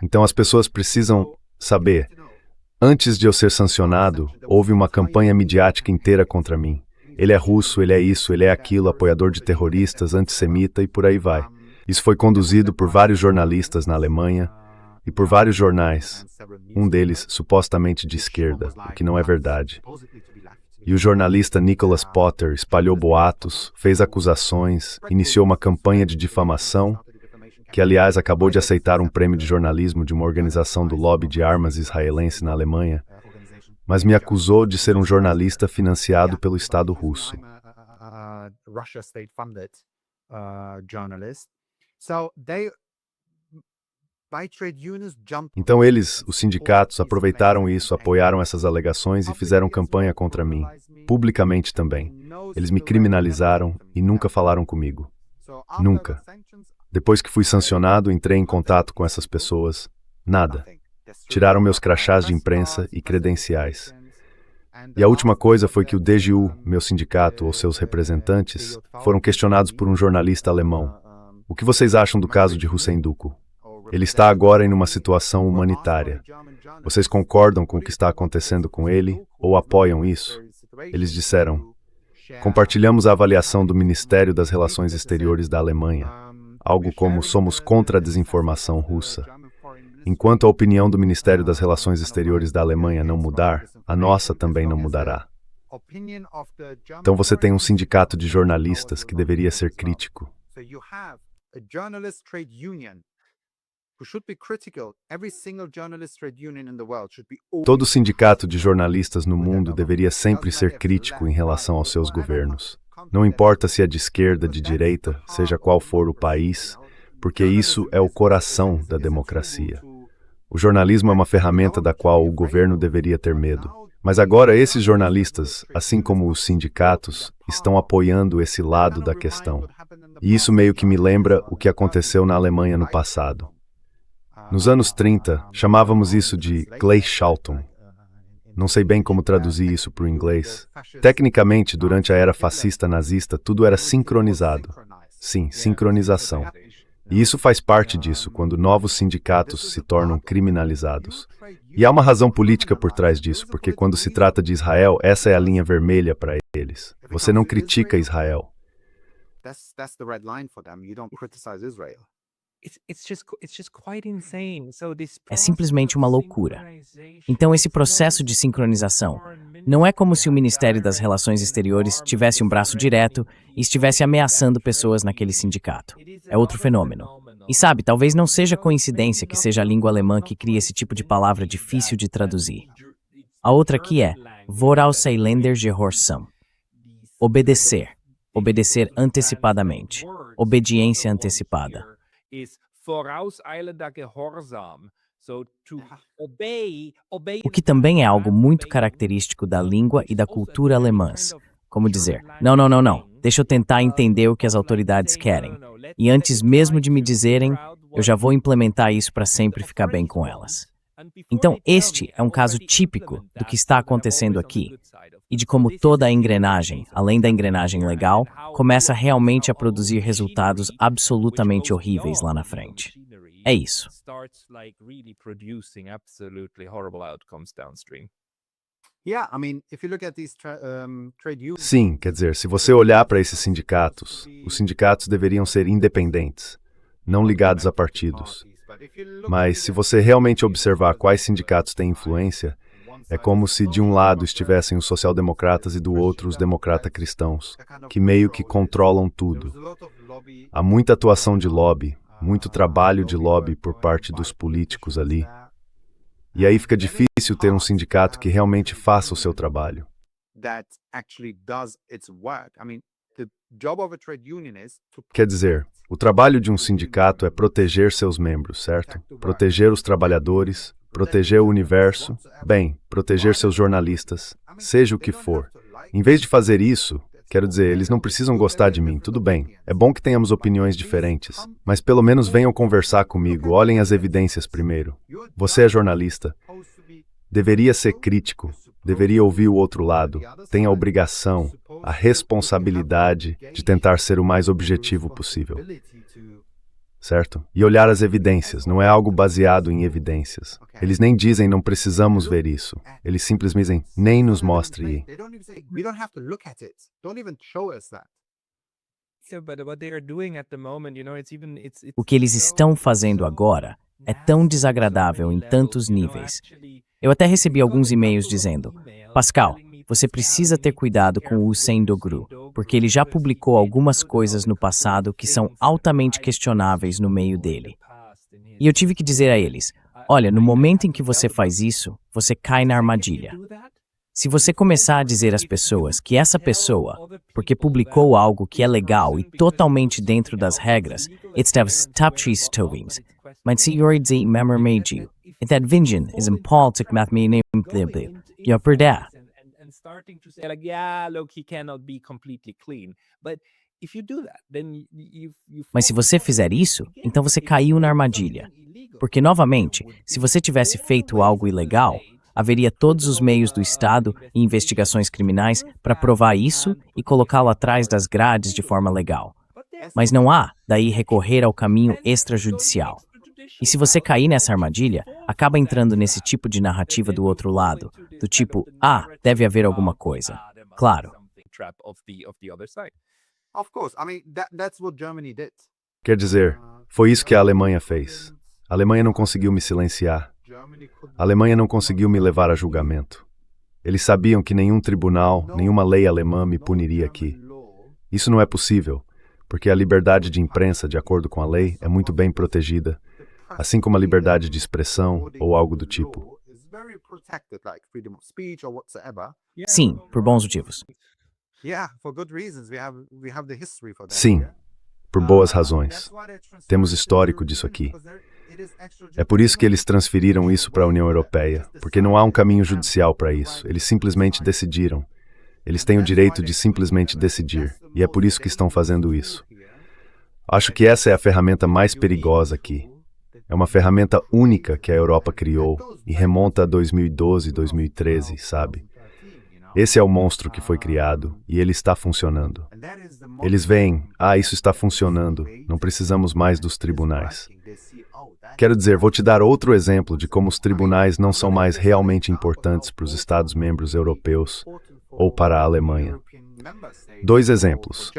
Speaker 2: Então as pessoas precisam saber, antes de eu ser sancionado, houve uma campanha midiática inteira contra mim. Ele é russo, ele é isso, ele é aquilo, apoiador de terroristas, antissemita e por aí vai. Isso foi conduzido por vários jornalistas na Alemanha e por vários jornais, um deles supostamente de esquerda, o que não é verdade. E o jornalista Nicholas Potter espalhou boatos, fez acusações, iniciou uma campanha de difamação, que aliás acabou de aceitar um prêmio de jornalismo de uma organização do lobby de armas israelense na Alemanha, mas me acusou de ser um jornalista financiado pelo Estado russo. Então eles, os sindicatos, aproveitaram isso, apoiaram essas alegações e fizeram campanha contra mim, publicamente também. Eles me criminalizaram e nunca falaram comigo. Nunca. Depois que fui sancionado, entrei em contato com essas pessoas. Nada. Tiraram meus crachás de imprensa e credenciais. E a última coisa foi que o DGU, meu sindicato ou seus representantes, foram questionados por um jornalista alemão. O que vocês acham do caso de Hussein Duku? Ele está agora em uma situação humanitária. Vocês concordam com o que está acontecendo com ele ou apoiam isso? Eles disseram: compartilhamos a avaliação do Ministério das Relações Exteriores da Alemanha, algo como somos contra a desinformação russa. Enquanto a opinião do Ministério das Relações Exteriores da Alemanha não mudar, a nossa também não mudará. Então você tem um sindicato de jornalistas que deveria ser crítico. Todo sindicato de jornalistas no mundo deveria sempre ser crítico em relação aos seus governos. Não importa se é de esquerda, de direita, seja qual for o país, porque isso é o coração da democracia. O jornalismo é uma ferramenta da qual o governo deveria ter medo. Mas agora esses jornalistas, assim como os sindicatos, estão apoiando esse lado da questão. E isso meio que me lembra o que aconteceu na Alemanha no passado. Nos anos 30, chamávamos isso de Gleichschaltung. Não sei bem como traduzir isso para o inglês. Tecnicamente, durante a era fascista nazista, tudo era sincronizado. Sim, sincronização. E isso faz parte disso, quando novos sindicatos se tornam criminalizados. E há uma razão política por trás disso, porque quando se trata de Israel, essa é a linha vermelha para eles. Você não critica Israel.
Speaker 1: É simplesmente uma loucura. Então, esse processo de sincronização não é como se o Ministério das Relações Exteriores tivesse um braço direto e estivesse ameaçando pessoas naquele sindicato. É outro fenômeno. E sabe, talvez não seja coincidência que seja a língua alemã que cria esse tipo de palavra difícil de traduzir. A outra aqui é Vorauseilender Gehorsam. Obedecer. Obedecer antecipadamente. Obediência antecipada. O que também é algo muito característico da língua e da cultura alemãs. Como dizer, não, deixa eu tentar entender o que as autoridades querem. E antes mesmo de me dizerem, eu já vou implementar isso para sempre ficar bem com elas. Então, este é um caso típico do que está acontecendo aqui e de como toda a engrenagem, além da engrenagem legal, começa realmente a produzir resultados absolutamente horríveis lá na frente. É isso.
Speaker 2: Sim, quer dizer, se você olhar para esses sindicatos, os sindicatos deveriam ser independentes, não ligados a partidos. Mas se você realmente observar quais sindicatos têm influência, é como se de um lado estivessem os social-democratas e do outro os democrata-cristãos, que meio que controlam tudo. Há muita atuação de lobby, muito trabalho de lobby por parte dos políticos ali. E aí fica difícil ter um sindicato que realmente faça o seu trabalho. Quer dizer, o trabalho de um sindicato é proteger seus membros, certo? Proteger os trabalhadores, proteger o universo, bem, proteger seus jornalistas, seja o que for. Em vez de fazer isso, quero dizer, eles não precisam gostar de mim, tudo bem. É bom que tenhamos opiniões diferentes, mas pelo menos venham conversar comigo, olhem as evidências primeiro. Você é jornalista, deveria ser crítico, deveria ouvir o outro lado, tem a obrigação, a responsabilidade de tentar ser o mais objetivo possível. Certo? E olhar as evidências, não é algo baseado em evidências. Eles nem dizem não precisamos ver isso. Eles simplesmente dizem nem nos mostre.
Speaker 1: O que eles estão fazendo agora é tão desagradável em tantos níveis. Eu até recebi alguns e-mails dizendo: Pascal, você precisa ter cuidado com o Hussein Dogru, porque ele já publicou algumas coisas no passado que são altamente questionáveis no meio dele. E eu tive que dizer a eles: olha, no momento em que você faz isso, você cai na armadilha. Se você começar a dizer às pessoas que essa pessoa, porque publicou algo que é legal e totalmente dentro das regras, it's the stopchis tovings, mas se yoridzi memor meiji, e that vinjin is in politic mathmenim blible, eu perder. Mas se você fizer isso, então você caiu na armadilha. Porque, novamente, se você tivesse feito algo ilegal, haveria todos os meios do Estado e investigações criminais para provar isso e colocá-lo atrás das grades de forma legal. Mas não há, daí, recorrer ao caminho extrajudicial. E se você cair nessa armadilha, acaba entrando nesse tipo de narrativa do outro lado, do tipo, deve haver alguma coisa. Claro.
Speaker 2: Quer dizer, foi isso que a Alemanha fez. A Alemanha não conseguiu me silenciar. A Alemanha não conseguiu me levar a julgamento. Eles sabiam que nenhum tribunal, nenhuma lei alemã me puniria aqui. Isso não é possível, porque a liberdade de imprensa, de acordo com a lei, é muito bem protegida, assim como a liberdade de expressão ou algo do tipo.
Speaker 1: Sim, por bons motivos.
Speaker 2: Sim, por boas razões. Temos histórico disso aqui. É por isso que eles transferiram isso para a União Europeia, porque não há um caminho judicial para isso. Eles simplesmente decidiram. Eles têm o direito de simplesmente decidir, e é por isso que estão fazendo isso. Acho que essa é a ferramenta mais perigosa aqui. É uma ferramenta única que a Europa criou e remonta a 2012, 2013, sabe? Esse é o monstro que foi criado e ele está funcionando. Eles veem, isso está funcionando, não precisamos mais dos tribunais. Quero dizer, vou te dar outro exemplo de como os tribunais não são mais realmente importantes para os Estados-membros europeus ou para a Alemanha. 2 exemplos.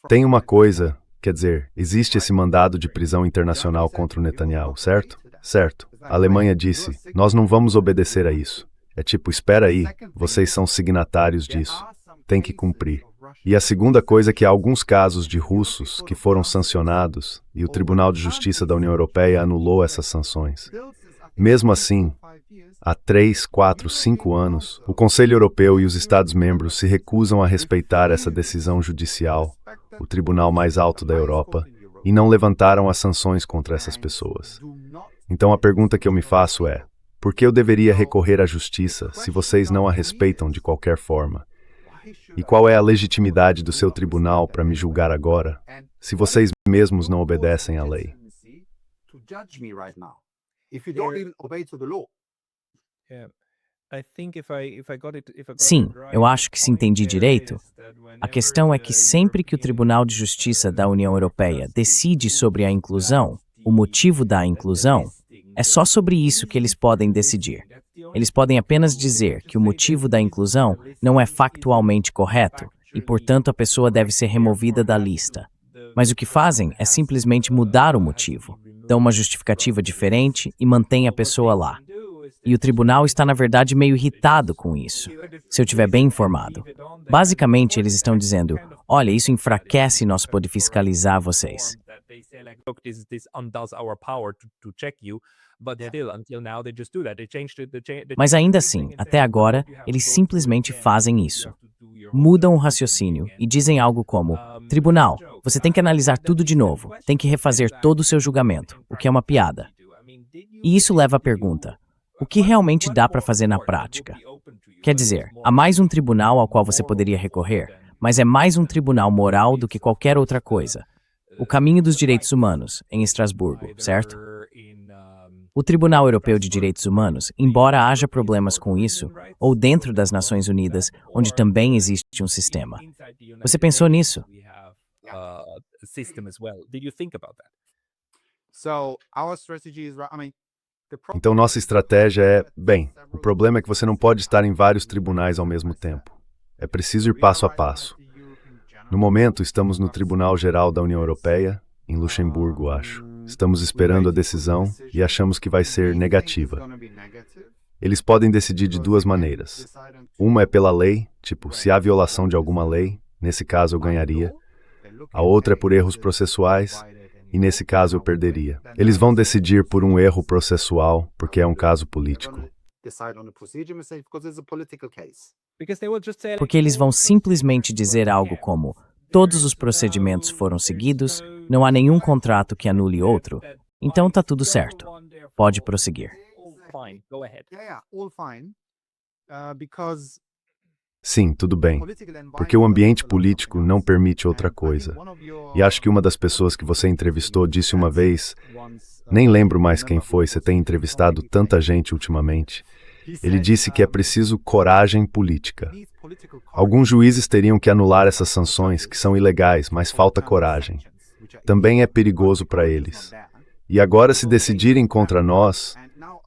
Speaker 2: Tem uma coisa, quer dizer, existe esse mandado de prisão internacional contra o Netanyahu, certo? Certo. A Alemanha disse, nós não vamos obedecer a isso. É tipo, espera aí, vocês são signatários disso. Tem que cumprir. E a segunda coisa é que há alguns casos de russos que foram sancionados e o Tribunal de Justiça da União Europeia anulou essas sanções. Mesmo assim, há 3, 4, 5 anos, o Conselho Europeu e os Estados-membros se recusam a respeitar essa decisão judicial, o tribunal mais alto da Europa, e não levantaram as sanções contra essas pessoas. Então a pergunta que eu me faço é, por que eu deveria recorrer à justiça se vocês não a respeitam de qualquer forma? E qual é a legitimidade do seu tribunal para me julgar agora, se vocês mesmos não obedecem à lei?
Speaker 1: Sim, eu acho que se entendi direito. A questão é que sempre que o Tribunal de Justiça da União Europeia decide sobre a inclusão, o motivo da inclusão, é só sobre isso que eles podem decidir. Eles podem apenas dizer que o motivo da inclusão não é factualmente correto e, portanto, a pessoa deve ser removida da lista. Mas o que fazem é simplesmente mudar o motivo, dão uma justificativa diferente e mantêm a pessoa lá. E o tribunal está, na verdade, meio irritado com isso, se eu estiver bem informado. Basicamente, eles estão dizendo, olha, isso enfraquece nosso poder fiscalizar vocês. Mas ainda assim, até agora, eles simplesmente fazem isso. Mudam o raciocínio e dizem algo como, tribunal, você tem que analisar tudo de novo, tem que refazer todo o seu julgamento, o que é uma piada. E isso leva à pergunta, o que realmente dá para fazer na prática? Quer dizer, há mais um tribunal ao qual você poderia recorrer, mas é mais um tribunal moral do que qualquer outra coisa. O caminho dos direitos humanos, em Estrasburgo, certo? O Tribunal Europeu de Direitos Humanos, embora haja problemas com isso, ou dentro das Nações Unidas, onde também existe um sistema. Você pensou nisso?
Speaker 2: Então nossa estratégia é, bem, o problema é que você não pode estar em vários tribunais ao mesmo tempo. É preciso ir passo a passo. No momento, estamos no Tribunal Geral da União Europeia, em Luxemburgo, acho. Estamos esperando a decisão e achamos que vai ser negativa. Eles podem decidir de duas maneiras. Uma é pela lei, tipo, se há violação de alguma lei, nesse caso eu ganharia. A outra é por erros processuais, e nesse caso eu perderia. Eles vão decidir por um erro processual, porque é um caso político.
Speaker 1: Porque eles vão simplesmente dizer algo como: todos os procedimentos foram seguidos, não há nenhum contrato que anule outro, então tá tudo certo. Pode prosseguir.
Speaker 2: Sim, tudo bem, porque o ambiente político não permite outra coisa. E acho que uma das pessoas que você entrevistou disse uma vez, nem lembro mais quem foi, você tem entrevistado tanta gente ultimamente. Ele disse que é preciso coragem política. Alguns juízes teriam que anular essas sanções, que são ilegais, mas falta coragem. Também é perigoso para eles. E agora, se decidirem contra nós,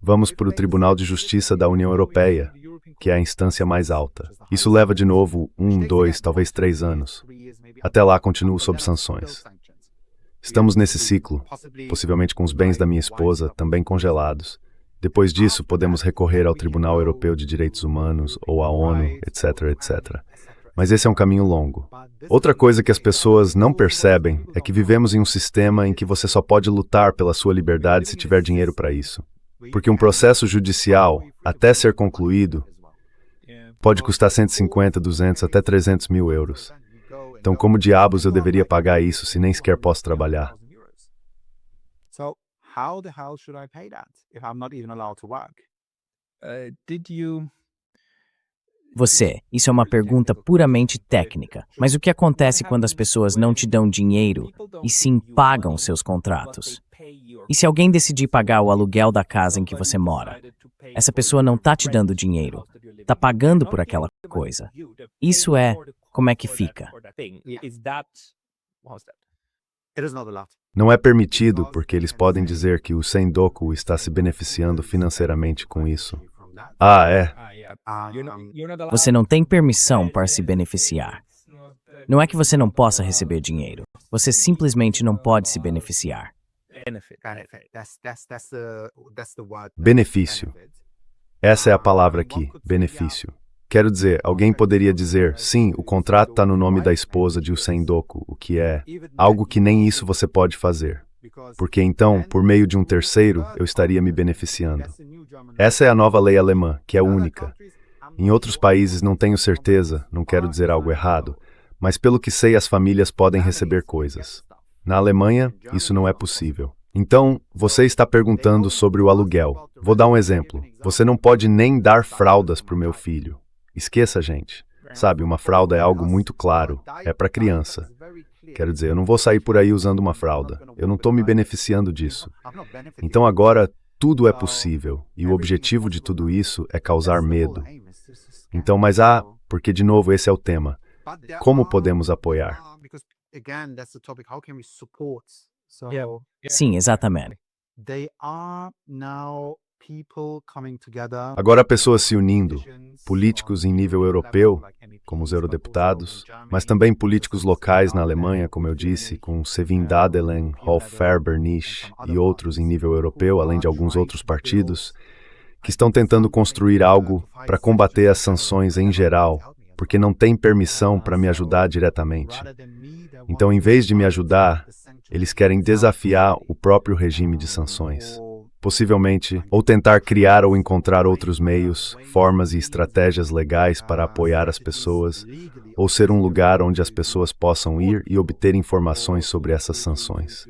Speaker 2: vamos para o Tribunal de Justiça da União Europeia, que é a instância mais alta. Isso leva de novo 1, 2, talvez 3 anos. Até lá, continuo sob sanções. Estamos nesse ciclo, possivelmente com os bens da minha esposa também congelados. Depois disso, podemos recorrer ao Tribunal Europeu de Direitos Humanos ou à ONU, etc, etc. Mas esse é um caminho longo. Outra coisa que as pessoas não percebem é que vivemos em um sistema em que você só pode lutar pela sua liberdade se tiver dinheiro para isso. Porque um processo judicial, até ser concluído, pode custar 150, 200, até 300 mil euros. Então, como diabos eu deveria pagar isso se nem sequer posso trabalhar?
Speaker 3: How the hell should I pay that if I'm not even allowed to work?
Speaker 1: Isso é uma pergunta puramente técnica. Mas o que acontece quando as pessoas não te dão dinheiro e sim pagam seus contratos? E se alguém decidir pagar o aluguel da casa em que você mora? Essa pessoa não está te dando dinheiro, está pagando por aquela coisa. Isso é como é que fica.
Speaker 2: Não é permitido porque eles podem dizer que o Sendoku está se beneficiando financeiramente com isso. Ah, é?
Speaker 1: Você não tem permissão para se beneficiar. Não é que você não possa receber dinheiro. Você simplesmente não pode se beneficiar.
Speaker 2: Benefício. Essa é a palavra aqui, benefício. Quero dizer, alguém poderia dizer, sim, o contrato está no nome da esposa de Sendoku, o que é algo que nem isso você pode fazer. Porque então, por meio de um terceiro, eu estaria me beneficiando. Essa é a nova lei alemã, que é única. Em outros países não tenho certeza, não quero dizer algo errado, mas pelo que sei as famílias podem receber coisas. Na Alemanha, isso não é possível. Então, você está perguntando sobre o aluguel. Vou dar um exemplo. Você não pode nem dar fraldas para o meu filho. Esqueça, gente. Sabe, uma fralda é algo muito claro. É para criança. Quero dizer, eu não vou sair por aí usando uma fralda. Eu não estou me beneficiando disso. Então agora, tudo é possível. E o objetivo de tudo isso é causar medo. Então, porque de novo esse é o tema. Como podemos apoiar?
Speaker 1: Sim, exatamente.
Speaker 2: Agora há pessoas se unindo, políticos em nível europeu, como os eurodeputados, mas também políticos locais na Alemanha, como eu disse, com Sevin Dadelen, Rolf Ferber-Nisch e outros em nível europeu, além de alguns outros partidos, que estão tentando construir algo para combater as sanções em geral, porque não tem permissão para me ajudar diretamente. Então, em vez de me ajudar, eles querem desafiar o próprio regime de sanções. Possivelmente, ou tentar criar ou encontrar outros meios, formas e estratégias legais para apoiar as pessoas, ou ser um lugar onde as pessoas possam ir e obter informações sobre essas sanções.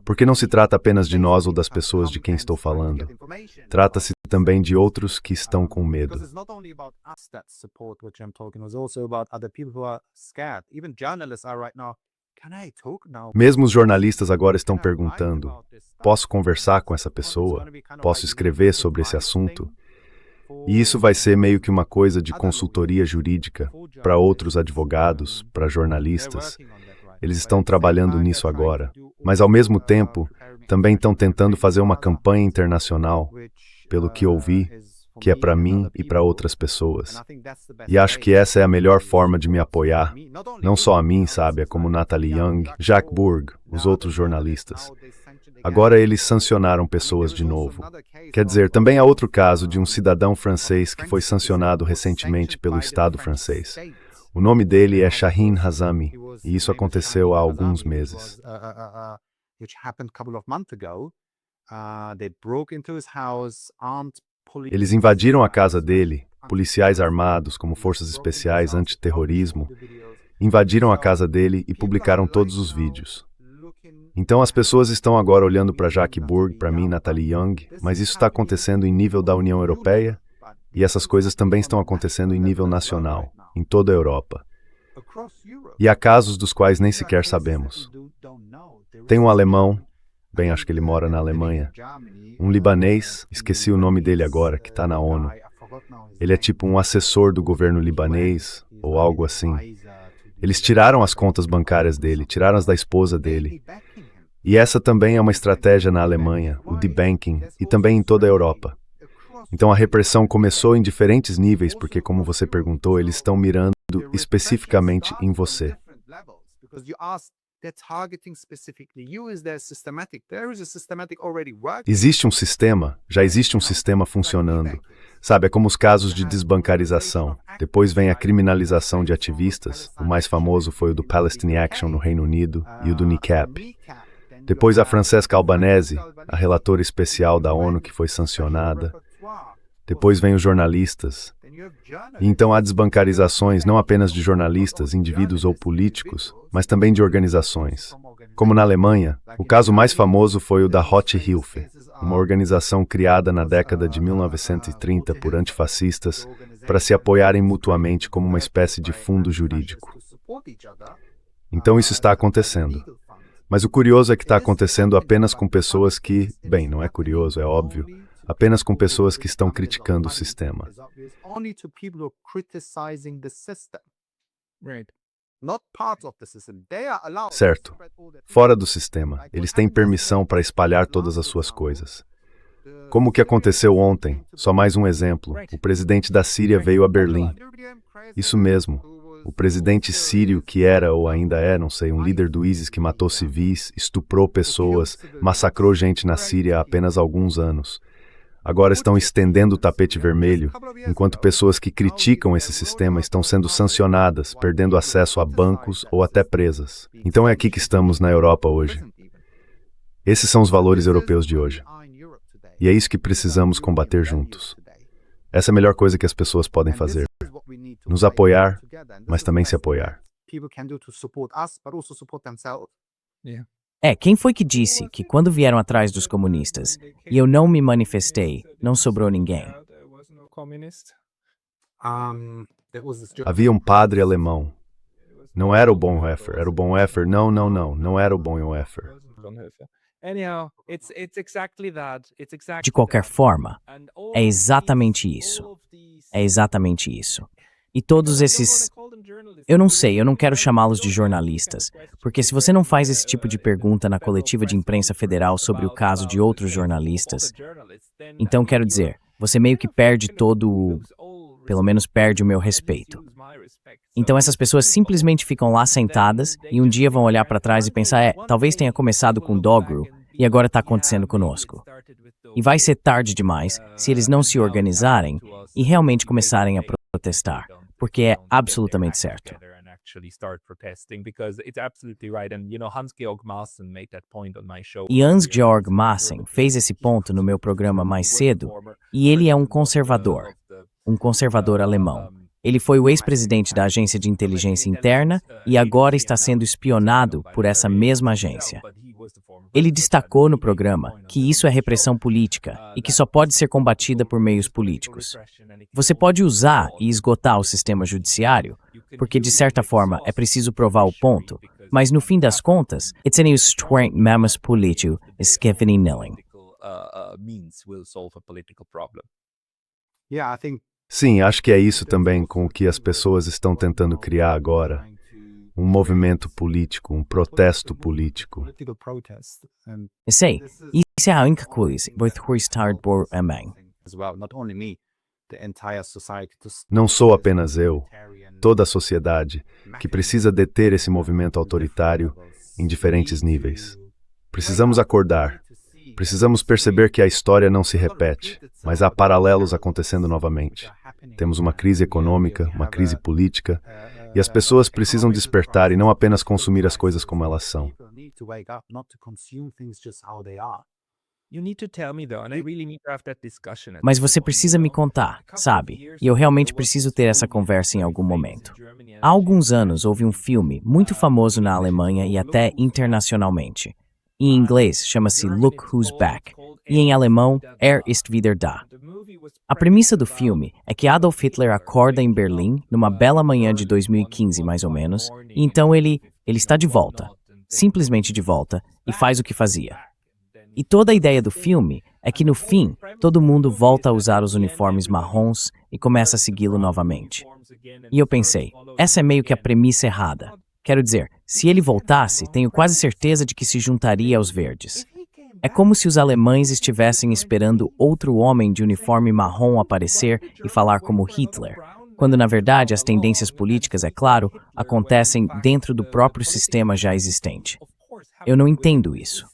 Speaker 2: Porque não se trata apenas de nós ou das pessoas de quem estou falando. Trata-se também de outros que estão com medo. Mesmo os jornalistas agora estão perguntando, posso conversar com essa pessoa? Posso escrever sobre esse assunto? E isso vai ser meio que uma coisa de consultoria jurídica para outros advogados, para jornalistas. Eles estão trabalhando nisso agora. Mas, ao mesmo tempo, também estão tentando fazer uma campanha internacional, pelo que ouvi, que é para mim e para outras pessoas. E acho que essa é a melhor forma de me apoiar, não só a mim, sabe, é como Natalie Young, Jacques Bourg, os outros jornalistas. Agora eles sancionaram pessoas de novo. Quer dizer, também há outro caso de um cidadão francês que foi sancionado recentemente pelo Estado francês. O nome dele é Shahin Hazami, e isso aconteceu há alguns meses. Eles invadiram a casa dele, policiais armados como forças especiais antiterrorismo, invadiram a casa dele e publicaram todos os vídeos. Então as pessoas estão agora olhando para Jacques Bourg, para mim, Natalie Young, mas isso está acontecendo em nível da União Europeia e essas coisas também estão acontecendo em nível nacional, em toda a Europa. E há casos dos quais nem sequer sabemos. Tem um alemão, bem, acho que ele mora na Alemanha, um libanês, esqueci o nome dele agora, que está na ONU. Ele é tipo um assessor do governo libanês, ou algo assim. Eles tiraram as contas bancárias dele, tiraram as da esposa dele. E essa também é uma estratégia na Alemanha, o debanking, e também em toda a Europa. Então a repressão começou em diferentes níveis, porque, como você perguntou, eles estão mirando especificamente em você. Existe um sistema, já existe um sistema funcionando. Sabe, é como os casos de desbancarização. Depois vem a criminalização de ativistas. O mais famoso foi o do Palestine Action no Reino Unido e o do NICAP. Depois a Francesca Albanese, a relatora especial da ONU que foi sancionada. Depois vem os jornalistas. E então há desbancarizações não apenas de jornalistas, indivíduos ou políticos, mas também de organizações. Como na Alemanha, o caso mais famoso foi o da Rote Hilfe, uma organização criada na década de 1930 por antifascistas para se apoiarem mutuamente como uma espécie de fundo jurídico. Então isso está acontecendo. Mas o curioso é que está acontecendo apenas com pessoas que, bem, não é curioso, é óbvio, apenas com pessoas que estão criticando o sistema. Certo. Fora do sistema, eles têm permissão para espalhar todas as suas coisas. Como o que aconteceu ontem, só mais um exemplo, o presidente da Síria veio a Berlim. Isso mesmo. O presidente sírio, que era ou ainda é, não sei, um líder do ISIS que matou civis, estuprou pessoas, massacrou gente na Síria há apenas alguns anos. Agora estão estendendo o tapete vermelho, enquanto pessoas que criticam esse sistema estão sendo sancionadas, perdendo acesso a bancos ou até presas. Então é aqui que estamos na Europa hoje. Esses são os valores europeus de hoje. E é isso que precisamos combater juntos. Essa é a melhor coisa que as pessoas podem fazer. Nos apoiar, mas também se apoiar.
Speaker 1: Quem foi que disse que quando vieram atrás dos comunistas e eu não me manifestei, não sobrou ninguém?
Speaker 2: Havia um padre alemão. Não era o Bonhoeffer, era o Bonhoeffer. Não era o Bonhoeffer.
Speaker 1: De qualquer forma, é exatamente isso. É exatamente isso. E todos esses... Eu não sei, eu não quero chamá-los de jornalistas, porque se você não faz esse tipo de pergunta na coletiva de imprensa federal sobre o caso de outros jornalistas, então quero dizer, você meio que perde pelo menos perde o meu respeito. Então essas pessoas simplesmente ficam lá sentadas e um dia vão olhar para trás e pensar, talvez tenha começado com Dogru e agora está acontecendo conosco. E vai ser tarde demais se eles não se organizarem e realmente começarem a protestar, porque é absolutamente certo. E Hans-Georg Maassen fez esse ponto no meu programa mais cedo, e ele é um conservador alemão. Ele foi o ex-presidente da agência de inteligência interna e agora está sendo espionado por essa mesma agência. Ele destacou no programa que isso é repressão política e que só pode ser combatida por meios políticos. Você pode usar e esgotar o sistema judiciário, porque de certa forma é preciso provar o ponto, mas no fim das contas, it's an strength memes político esqueveninilling.
Speaker 2: Sim, acho que é isso também com o que as pessoas estão tentando criar agora. um movimento político, um protesto político.
Speaker 3: Political protest. And
Speaker 1: Eu sei, isso é a única coisa, vou estar por também.
Speaker 3: as well, not only me, the entire society to
Speaker 2: Não sou apenas eu, toda a sociedade, que precisa deter esse movimento autoritário em diferentes níveis. Precisamos acordar. Precisamos perceber que a história não se repete, mas há paralelos acontecendo novamente. Temos uma crise econômica, uma crise política, e as pessoas precisam despertar e não apenas consumir as coisas como elas são.
Speaker 1: Mas você precisa me contar, sabe? E eu realmente preciso ter essa conversa em algum momento. Há alguns anos houve um filme muito famoso na Alemanha e até internacionalmente. Em inglês chama-se Look Who's Back e em alemão Er ist wieder da. A premissa do filme é que Adolf Hitler acorda em Berlim numa bela manhã de 2015 mais ou menos, e então ele está de volta, simplesmente de volta, e faz o que fazia. E toda a ideia do filme é que no fim, todo mundo volta a usar os uniformes marrons e começa a segui-lo novamente. E eu pensei, essa é meio que a premissa errada. Quero dizer, se ele voltasse, tenho quase certeza de que se juntaria aos verdes. É como se os alemães estivessem esperando outro homem de uniforme marrom aparecer e falar como Hitler, quando na verdade as tendências políticas, é claro, acontecem dentro do próprio sistema já existente. Eu não entendo isso.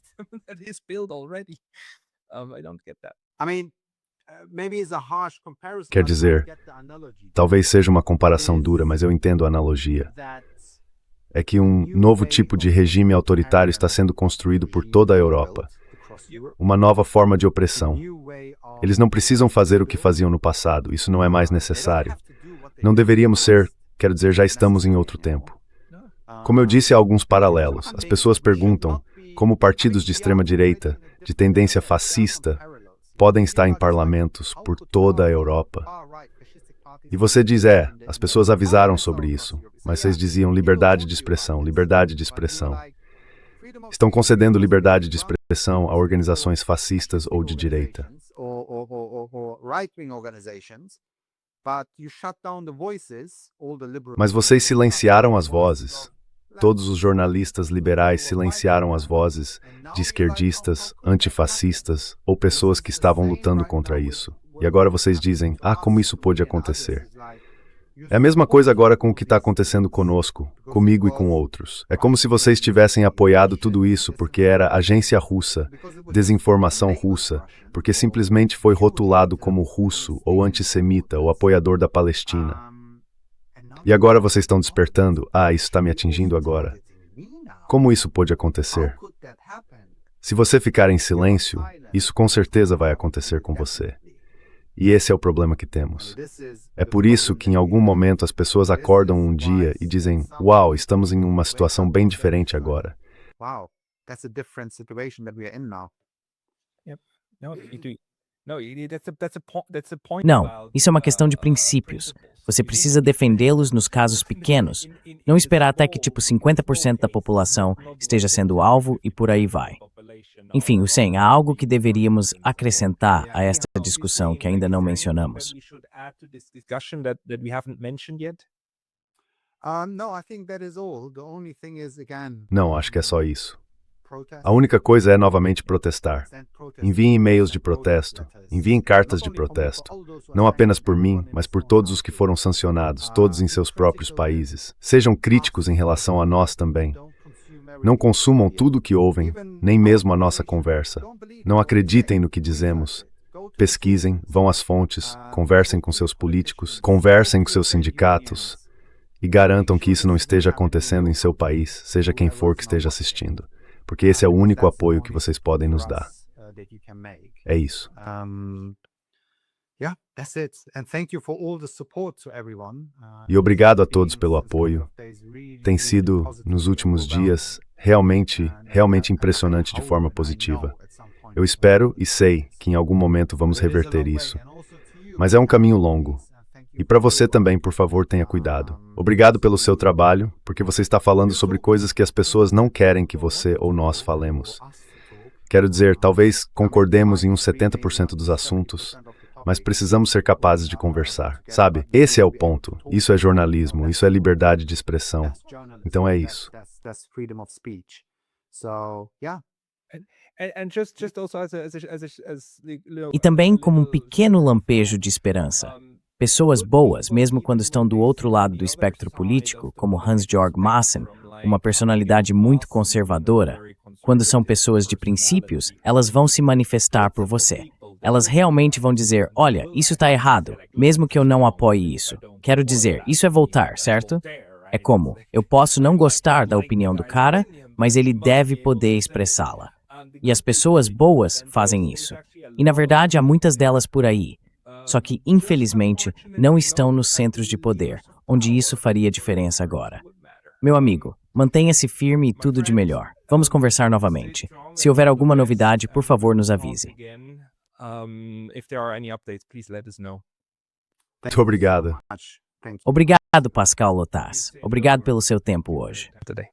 Speaker 2: Quer dizer, talvez seja uma comparação dura, mas eu entendo a analogia. É que um novo tipo de regime autoritário está sendo construído por toda a Europa. Uma nova forma de opressão. Eles não precisam fazer o que faziam no passado, isso não é mais necessário. Não deveríamos ser, quero dizer, já estamos em outro tempo. Como eu disse, há alguns paralelos. As pessoas perguntam como partidos de extrema-direita, de tendência fascista, podem estar em parlamentos por toda a Europa. E você diz, as pessoas avisaram sobre isso, mas vocês diziam liberdade de expressão, liberdade de expressão. Estão concedendo liberdade de expressão a organizações fascistas ou de direita. Mas vocês silenciaram as vozes. Todos os jornalistas liberais silenciaram as vozes de esquerdistas, antifascistas ou pessoas que estavam lutando contra isso. E agora vocês dizem, como isso pôde acontecer? É a mesma coisa agora com o que está acontecendo conosco, comigo e com outros. É como se vocês tivessem apoiado tudo isso porque era agência russa, desinformação russa, porque simplesmente foi rotulado como russo ou antissemita ou apoiador da Palestina. E agora vocês estão despertando, isso está me atingindo agora. Como isso pôde acontecer? Se você ficar em silêncio, isso com certeza vai acontecer com você. E esse é o problema que temos. É por isso que em algum momento as pessoas acordam um dia e dizem, uau, estamos em uma situação bem diferente agora.
Speaker 1: Não, isso é uma questão de princípios. Você precisa defendê-los nos casos pequenos. Não esperar até que 50% da população esteja sendo alvo e por aí vai. Enfim, Hussein, há algo que deveríamos acrescentar a esta discussão que ainda não mencionamos.
Speaker 2: Não, acho que é só isso. A única coisa é novamente protestar. Enviem e-mails de protesto, enviem cartas de protesto, não apenas por mim, mas por todos os que foram sancionados, todos em seus próprios países. Sejam críticos em relação a nós também. Não consumam tudo o que ouvem, nem mesmo a nossa conversa. Não acreditem no que dizemos. Pesquisem, vão às fontes, conversem com seus políticos, conversem com seus sindicatos e garantam que isso não esteja acontecendo em seu país, seja quem for que esteja assistindo. Porque esse é o único apoio que vocês podem nos dar. É isso. E obrigado a todos pelo apoio. Tem sido, nos últimos dias, realmente impressionante de forma positiva. Eu espero e sei que em algum momento vamos reverter isso. Mas é um caminho longo. E para você também, por favor, tenha cuidado. Obrigado pelo seu trabalho, porque você está falando sobre coisas que as pessoas não querem que você ou nós falemos. Quero dizer, talvez concordemos em uns 70% dos assuntos, mas precisamos ser capazes de conversar, sabe? Esse é o ponto. Isso é jornalismo, isso é liberdade de expressão. Então é isso.
Speaker 3: That's freedom of speech. So, yeah.
Speaker 4: And just also
Speaker 1: E também como um pequeno lampejo de esperança. Pessoas boas, mesmo quando estão do outro lado do espectro político, como Hans-Georg Maaßen, uma personalidade muito conservadora, quando são pessoas de princípios, elas vão se manifestar por você. Elas realmente vão dizer, olha, isso está errado, mesmo que eu não apoie isso. Quero dizer, isso é voltar, certo? É como, eu posso não gostar da opinião do cara, mas ele deve poder expressá-la. E as pessoas boas fazem isso. E na verdade há muitas delas por aí. Só que, infelizmente, não estão nos centros de poder, onde isso faria diferença agora. Meu amigo, mantenha-se firme e tudo de melhor. Vamos conversar novamente. Se houver alguma novidade, por favor, nos avise.
Speaker 4: If there are any updates, please let us know.
Speaker 2: Muito obrigado.
Speaker 3: Much. Thank you.
Speaker 1: Obrigado, Pascal Lotas. Obrigado pelo seu tempo hoje.
Speaker 4: Today.